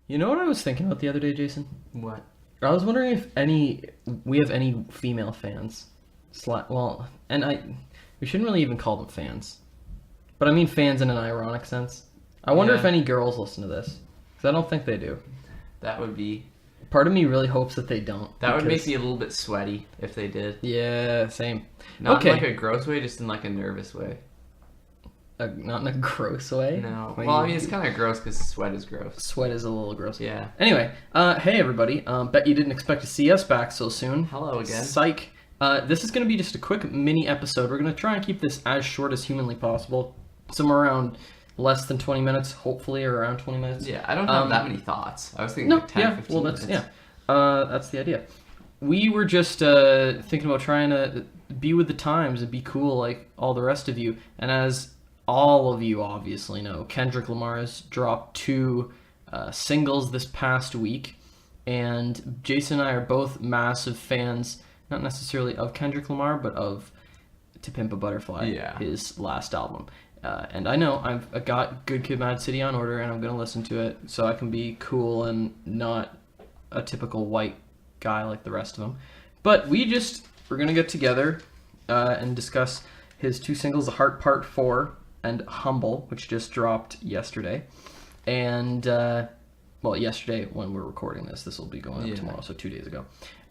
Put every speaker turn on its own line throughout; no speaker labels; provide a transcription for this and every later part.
You know what I was thinking about the other day, Jason?
What?
I was wondering if we have any female fans. We shouldn't really even call them fans. But I mean fans in an ironic sense. I wonder if any girls listen to this. Because I don't think they do.
That would be...
Part of me really hopes that they don't.
That would make me a little bit sweaty if they did.
Yeah, same.
Not in like a gross way, just in like a nervous way.
Not in a gross way?
No. Well, I mean, it's kind of gross because sweat is gross.
Sweat is a little gross.
Yeah.
Anyway, hey everybody. Bet you didn't expect to see us back so soon.
Hello again.
Psych. This is going to be just a quick mini episode. We're going to try and keep this as short as humanly possible. Somewhere around less than 20 minutes, hopefully, or around 20 minutes.
Yeah, I don't have that many thoughts. I was thinking like 10, 15 minutes.
That's the idea. We were just thinking about trying to be with the times and be cool like all the rest of you. And as all of you obviously know, Kendrick Lamar has dropped 2 singles this past week. And Jason and I are both massive fans, not necessarily of Kendrick Lamar, but of To Pimp a Butterfly, his last album. And I know I've got Good Kid, Mad City on order, and I'm going to listen to it so I can be cool and not a typical white guy like the rest of them. But we're going to get together and discuss his 2 singles, The Heart Part 4 and Humble, which just dropped yesterday. And, yesterday when we're recording this. This will be going up tomorrow, so 2 days ago.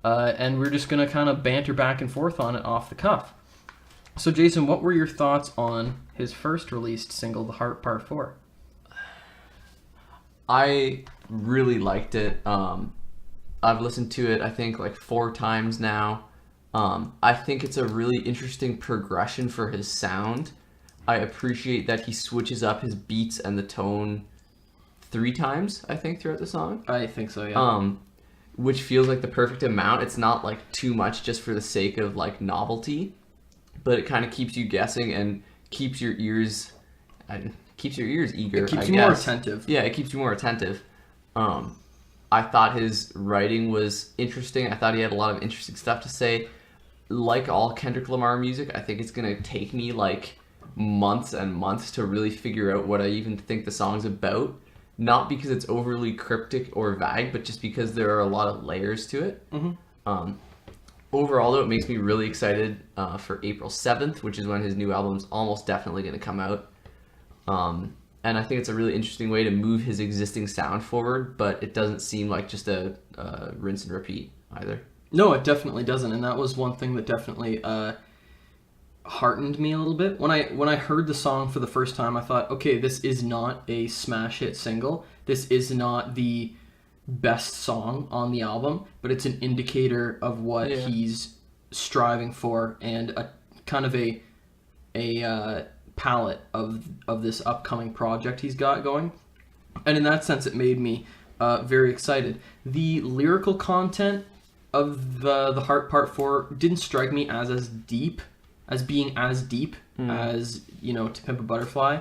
And we're just going to kind of banter back and forth on it off the cuff. So, Jason, what were your thoughts on his first released single, The Heart Part 4?
I really liked it. I've listened to it, I think, like 4 times now. I think it's a really interesting progression for his sound. I appreciate that he switches up his beats and the tone 3 times, I think, throughout the song.
I think so, yeah.
Which feels like the perfect amount. It's not like too much just for the sake of like novelty, but it kind of keeps you guessing and keeps your ears eager.
It keeps you more attentive.
Yeah, it keeps you more attentive. I thought his writing was interesting. I thought he had a lot of interesting stuff to say. Like all Kendrick Lamar music, I think it's gonna take me like months and months to really figure out what I even think the song's about. Not because it's overly cryptic or vague, but just because there are a lot of layers to it. Mm-hmm. Overall, though, it makes me really excited for April 7th, which is when his new album's almost definitely going to come out. And I think it's a really interesting way to move his existing sound forward, but it doesn't seem like just a rinse and repeat either.
No, it definitely doesn't, and that was one thing that definitely heartened me a little bit. When I heard the song for the first time, I thought, okay, this is not a smash hit single. This is not the best song on the album, but it's an indicator of what he's striving for and a kind of a palette of this upcoming project he's got going. And in that sense, it made me very excited. The lyrical content of the Heart Part 4 didn't strike me as deep as, To Pimp a Butterfly.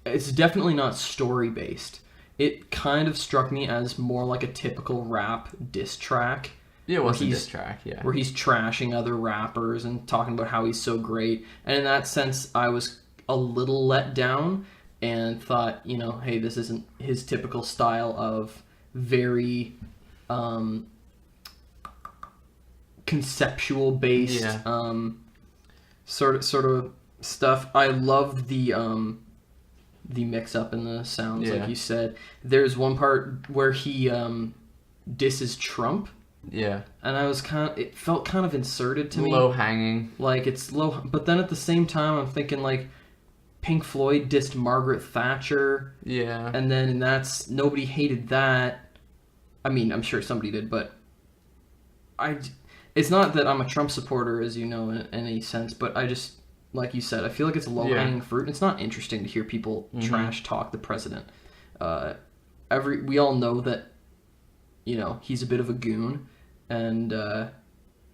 It's definitely not story-based. It kind of struck me as more like a typical rap diss track.
Yeah, it was a diss track,
where he's trashing other rappers and talking about how he's so great. And in that sense, I was a little let down and thought, hey, this isn't his typical style of very conceptual-based sort of stuff. I loved the mix-up in the sounds, like you said. There's one part where he disses Trump.
Yeah.
And it felt kind of inserted to me.
Low-hanging.
Like, it's low, but then at the same time, I'm thinking, like, Pink Floyd dissed Margaret Thatcher.
Yeah.
And then nobody hated that. I mean, I'm sure somebody did, but it's not that I'm a Trump supporter, as you know, in any sense, but I just, like you said, I feel like it's low-hanging fruit. It's not interesting to hear people trash talk the president. We all know that, he's a bit of a goon, and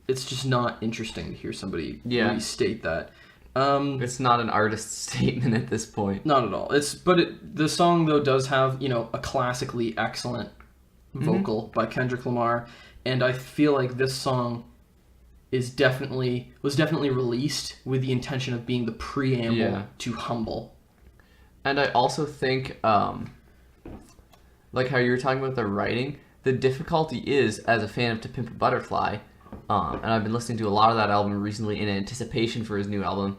it's just not interesting to hear somebody restate that.
It's not an artist statement at this point.
Not at all. The song though does have a classically excellent vocal by Kendrick Lamar, and I feel like this song was definitely released with the intention of being the preamble to Humble.
And I also think like how you were talking about the writing, the difficulty is, as a fan of To Pimp a Butterfly, and I've been listening to a lot of that album recently in anticipation for his new album,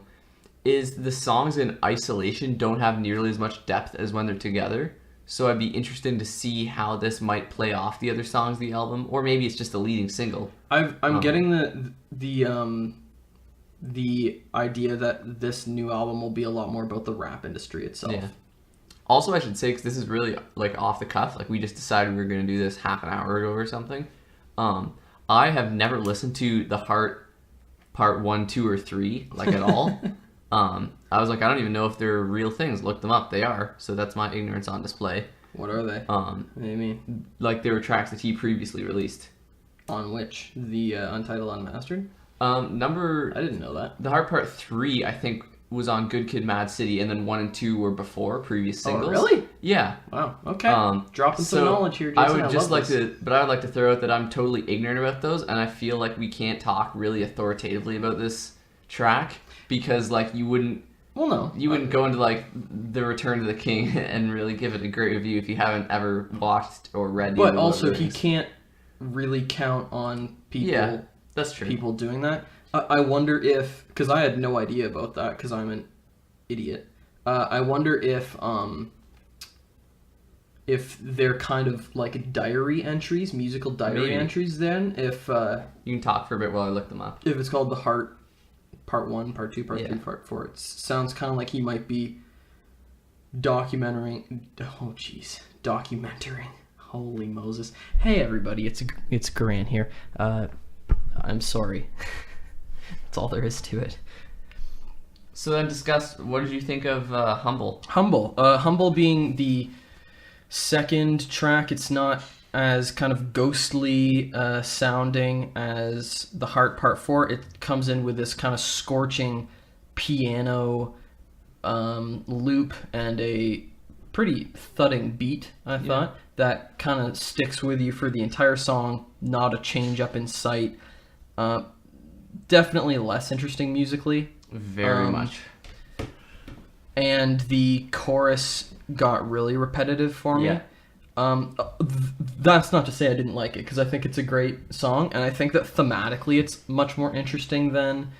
is the songs in isolation don't have nearly as much depth as when they're together. So I'd be interested to see how this might play off the other songs of the album, or maybe it's just a leading single.
I'm getting the idea that this new album will be a lot more about the rap industry itself.
Yeah. Also, I should say, because this is really like off the cuff, like we just decided we were going to do this half an hour ago or something. I have never listened to The Heart Part 1, 2, or 3 like at all. I was like, I don't even know if they're real things. Look them up. They are. So that's my ignorance on display.
What are they? What do you mean?
Like they were tracks that he previously released.
On which? The Untitled Unmastered?
I
didn't know that.
The Hard Part 3, I think, was on Good Kid, Mad City, and then 1 and 2 were before previous singles.
Oh, really?
Yeah.
Wow. Okay. Dropping some knowledge here, Jason.
I would like to throw out that I'm totally ignorant about those, and I feel like we can't talk really authoritatively about this track because, like, you wouldn't.
Well, no.
You wouldn't go into, like, The Return of the King and really give it a great review if you haven't ever watched or read.
But also, he can't really count on people.
Yeah, that's true.
People doing that. I wonder if, because I had no idea about that because I'm an idiot. I wonder if they're kind of like diary entries, musical diary entries. Then if
you can talk for a bit while I look them up.
If it's called The Heart Part 1, Part 2, Part 3, Part 4, it sounds kind of like he might be documenting. Oh, jeez, documenting. Holy Moses! Hey, everybody, it's Grant here. I'm sorry. That's all there is to it.
So then discuss, what did you think of Humble?
Humble being the second track. It's not as kind of ghostly sounding as The Heart Part 4. It comes in with this kind of scorching piano loop and a pretty thudding beat, I thought, that kind of sticks with you for the entire song. Not a change up in sight. Definitely less interesting musically.
Very much.
And the chorus got really repetitive for me. That's not to say I didn't like it, because I think it's a great song, and I think that thematically it's much more interesting than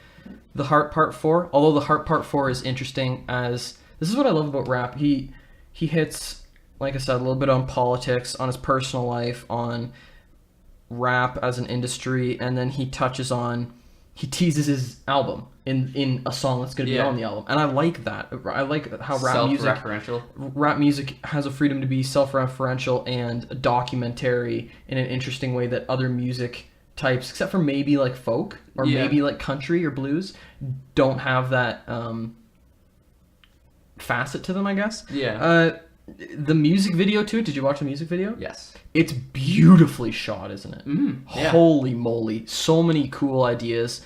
The Heart Part 4. Although The Heart Part 4 is interesting as... This is what I love about rap. He hits, like I said, a little bit on politics, on his personal life, on rap as an industry, and then he teases his album in a song that's going to be on the album, and I like that. I like how rap music has a freedom to be self-referential and documentary in an interesting way that other music types, except for maybe like folk or maybe like country or blues, don't have that facet to them, I guess. The music video to it, did you watch the music video?
Yes.
It's beautifully shot, isn't it?
Yeah.
Holy moly. So many cool ideas.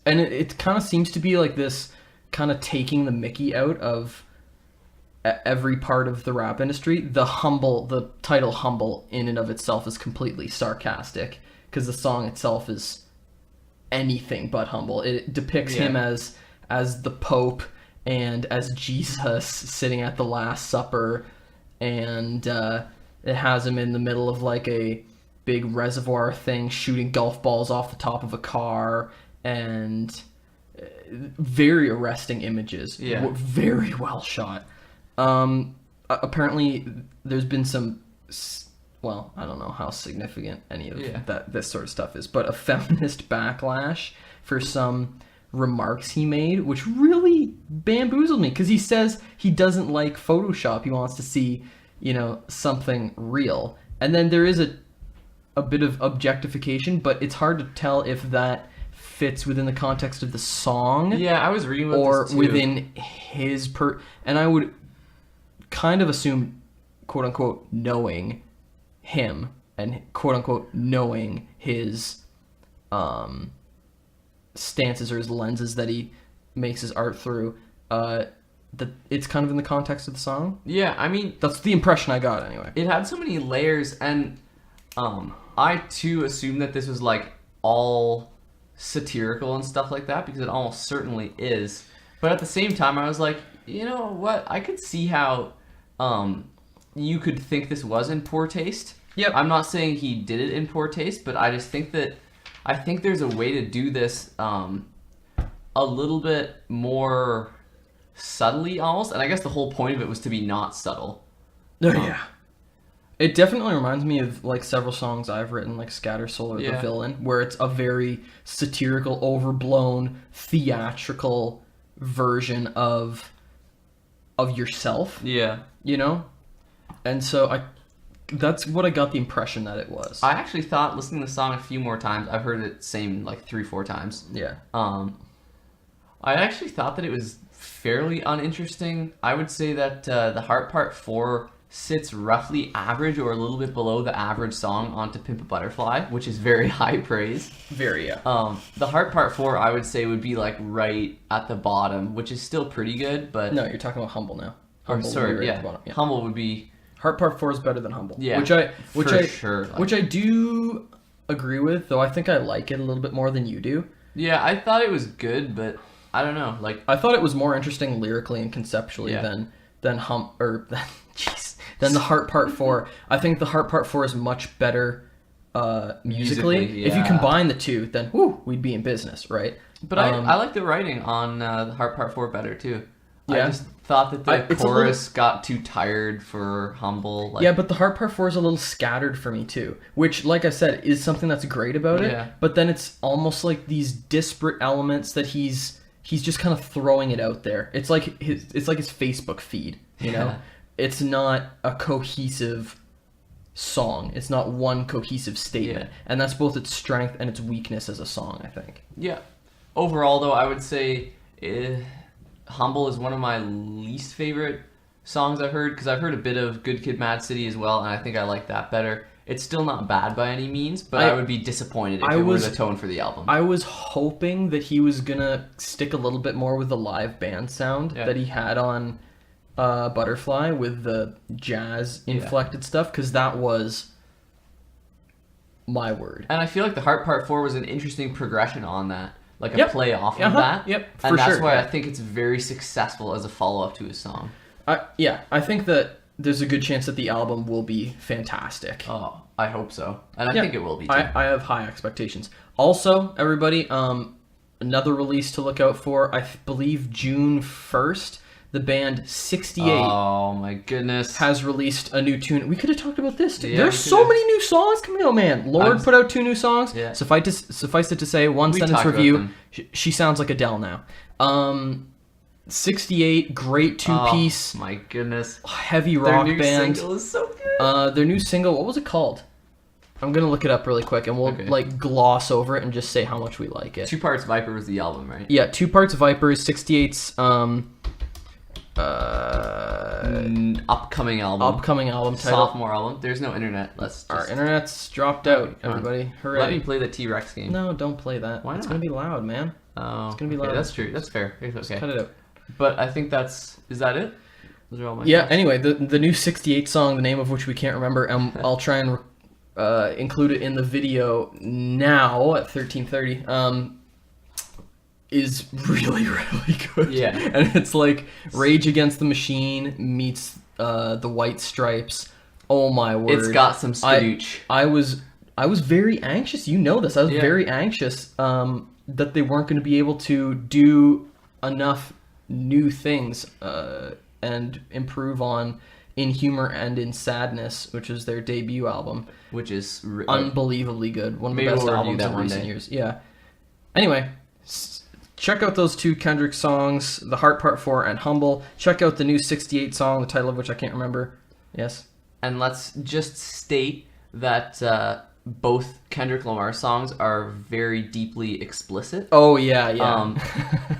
And it kind of seems to be like this kind of taking the mickey out of every part of the rap industry. The title Humble in and of itself is completely sarcastic because the song itself is anything but humble. It depicts him as the Pope and as Jesus sitting at the Last Supper, and it has him in the middle of like a big reservoir thing shooting golf balls off the top of a car, and very arresting images. Very well shot. Apparently there's been some, well, I don't know how significant any of this sort of stuff is, but a feminist backlash for some remarks he made, which really bamboozled me, because he says he doesn't like Photoshop. He wants to see, something real. And then there is a bit of objectification, but it's hard to tell if that fits within the context of the song.
Yeah, I was reading about
or
this too.
Within his and I would kind of assume, quote unquote, knowing him and quote unquote knowing his stances or his lenses that he makes his art through, that it's kind of in the context of the song.
Yeah, I mean,
that's the impression I got anyway.
It had so many layers, and I too assumed that this was like all satirical and stuff like that, because it almost certainly is. But at the same time, I was like, you know what? I could see how you could think this was in poor taste.
Yep.
I'm not saying he did it in poor taste, but I just think that there's a way to do this a little bit more subtly almost, and I guess the whole point of it was to be not subtle.
Oh yeah. It definitely reminds me of like several songs I've written, like Scatter Soul or The Villain, where it's a very satirical, overblown, theatrical version of yourself.
Yeah.
You know? And so that's what I got the impression that it was.
I actually thought, listening to the song a few more times, I've heard it sing like 3-4 times.
Yeah.
I actually thought that it was fairly uninteresting. I would say that the Heart Part 4 sits roughly average or a little bit below the average song onto Pimp a Butterfly, which is very high praise.
Very, yeah.
The Heart Part 4, I would say, would be like right at the bottom, which is still pretty good, but...
No, you're talking about Humble now.
Humble sorry,
right
yeah.
at the bottom. Yeah.
Humble would be...
Heart Part 4 is better than Humble.
Yeah,
which I do agree with, though I think I like it a little bit more than you do.
Yeah, I thought it was good, but I don't know, like...
I thought it was more interesting lyrically and conceptually than the Heart Part 4. I think the Heart Part 4 is much better musically.
Yeah.
If you combine the two, then we'd be in business, right?
But I like the writing on the Heart Part 4 better, too.
Yeah.
I just thought that the chorus got too tired for Humble. Like,
yeah, but the Heart Part 4 is a little scattered for me, too. Which, like I said, is something that's great about it. But then it's almost like these disparate elements that he's just kind of throwing it out there. It's like his Facebook feed, you know? It's not a cohesive song. It's not one cohesive statement. Yeah. And that's both its strength and its weakness as a song, I think.
Yeah. Overall, though, I would say Humble is one of my least favorite songs I've heard, because I've heard a bit of Good Kid, Mad City as well, and I think I like that better. It's still not bad by any means, but I would be disappointed if it were the tone for the album. I
was hoping that he was going to stick a little bit more with the live band sound that he had on Butterfly with the jazz inflected stuff, because that was my word.
And I feel like the Heart Part 4 was an interesting progression on that, like a play off of that.
Yep,
and that's why I think it's very successful as a follow-up to his song.
I think that there's a good chance that the album will be fantastic.
Oh, I hope so. And I think it will be too.
I have high expectations. Also, everybody, another release to look out for, I believe June 1st, the band 68
oh my goodness
has released a new tune. We could have talked about this. Yeah, there's so many new songs coming out, man. Lorde put out 2 new songs. Yeah. Suffice it to say, one sentence review. She sounds like Adele now. 68, great 2-piece.
Oh my goodness.
Heavy rock band.
Their new single is so good.
Their new single, what was it called? I'm going to look it up really quick, and we'll gloss over it and just say how much we like it.
2 Parts Viper was the album, right?
Yeah, 2 Parts Viper is 68's
upcoming album.
Upcoming album title.
Sophomore album. There's no internet.
Our internet's dropped out, everybody. Hooray.
Let me play the T-Rex game.
No, don't play that.
Why not?
It's going to be loud, man.
Oh,
it's going to be loud.
That's true. That's fair. Okay.
Just cut it out.
But I think is that it? Those are all my
thoughts. Anyway, the new 68 song, the name of which we can't remember, and I'll try and include it in the video now at 13:30, is really, really good.
Yeah.
And it's like Rage Against the Machine meets the White Stripes. Oh my word.
It's got some skadooch.
I was very anxious. You know this. I was very anxious that they weren't going to be able to do enough new things and improve on In Humor and in Sadness, which is their debut album,
which is
unbelievably good. One of the best albums in recent years. Yeah. Anyway, check out those 2 Kendrick songs, The Heart Part 4 and Humble. Check out the new 68 song, the title of which I can't remember. Yes.
And let's just state that both Kendrick Lamar songs are very deeply explicit.
Oh, yeah.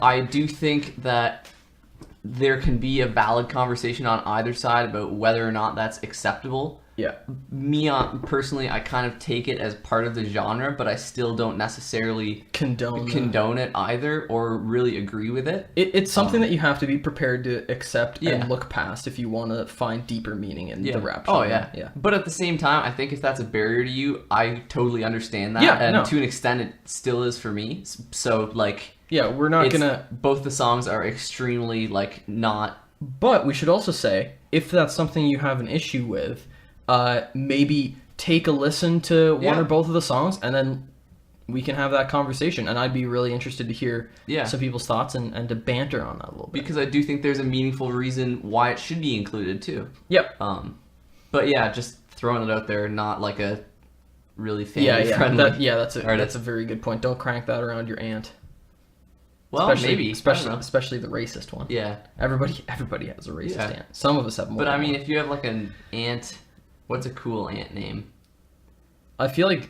I do think that there can be a valid conversation on either side about whether or not that's acceptable.
Yeah.
Me, personally, I kind of take it as part of the genre, but I still don't necessarily condone it either or really agree with it.
It's something that you have to be prepared to accept and look past if you want to find deeper meaning in the rap genre.
Oh, yeah. But at the same time, I think if that's a barrier to you, I totally understand that. And to an extent, it still is for me. So, like...
Yeah, we're not gonna...
Both the songs are extremely, like, not...
But we should also say, if that's something you have an issue with, maybe take a listen to one or both of the songs, and then we can have that conversation. And I'd be really interested to hear some people's thoughts and to banter on that a little bit.
Because I do think there's a meaningful reason why it should be included too.
Yep.
But yeah, just throwing it out there, not like a really family friendly.
That's a very good point. Don't crank that around your aunt.
Well, maybe,
especially the racist one.
Yeah,
everybody has a racist aunt. Some of us have more.
But I mean, if you have like an aunt, what's a cool aunt name?
I feel like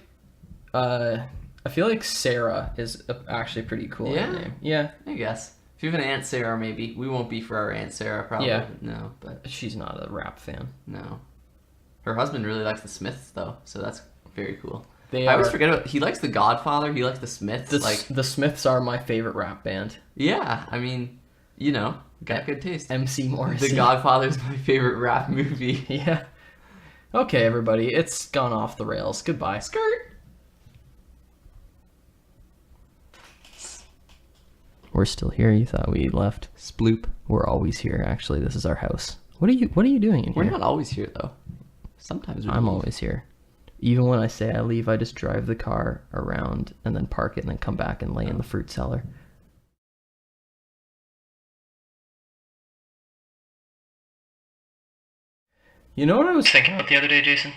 Sarah is actually a pretty cool aunt name. Yeah,
I guess. If you have an Aunt Sarah, maybe we won't be for our Aunt Sarah. Probably.
Yeah.
No, but
she's not a rap fan.
No, her husband really likes the Smiths though, so that's very cool.
I
always forget about. He likes the Godfather. He likes the Smiths.
The Smiths are my favorite rap band.
Yeah, I mean, got good taste.
MC Morrissey.
The Godfather's my favorite rap movie.
Yeah. Okay, everybody, it's gone off the rails. Goodbye. Skirt. We're still here. You thought we left?
Sploop.
We're always here. Actually, this is our house. What are you doing in here?
We're not always here though. Sometimes
I'm always here. Even when I say I leave, I just drive the car around and then park it and then come back and lay in the fruit cellar. You know what I was thinking about the other day, Jason?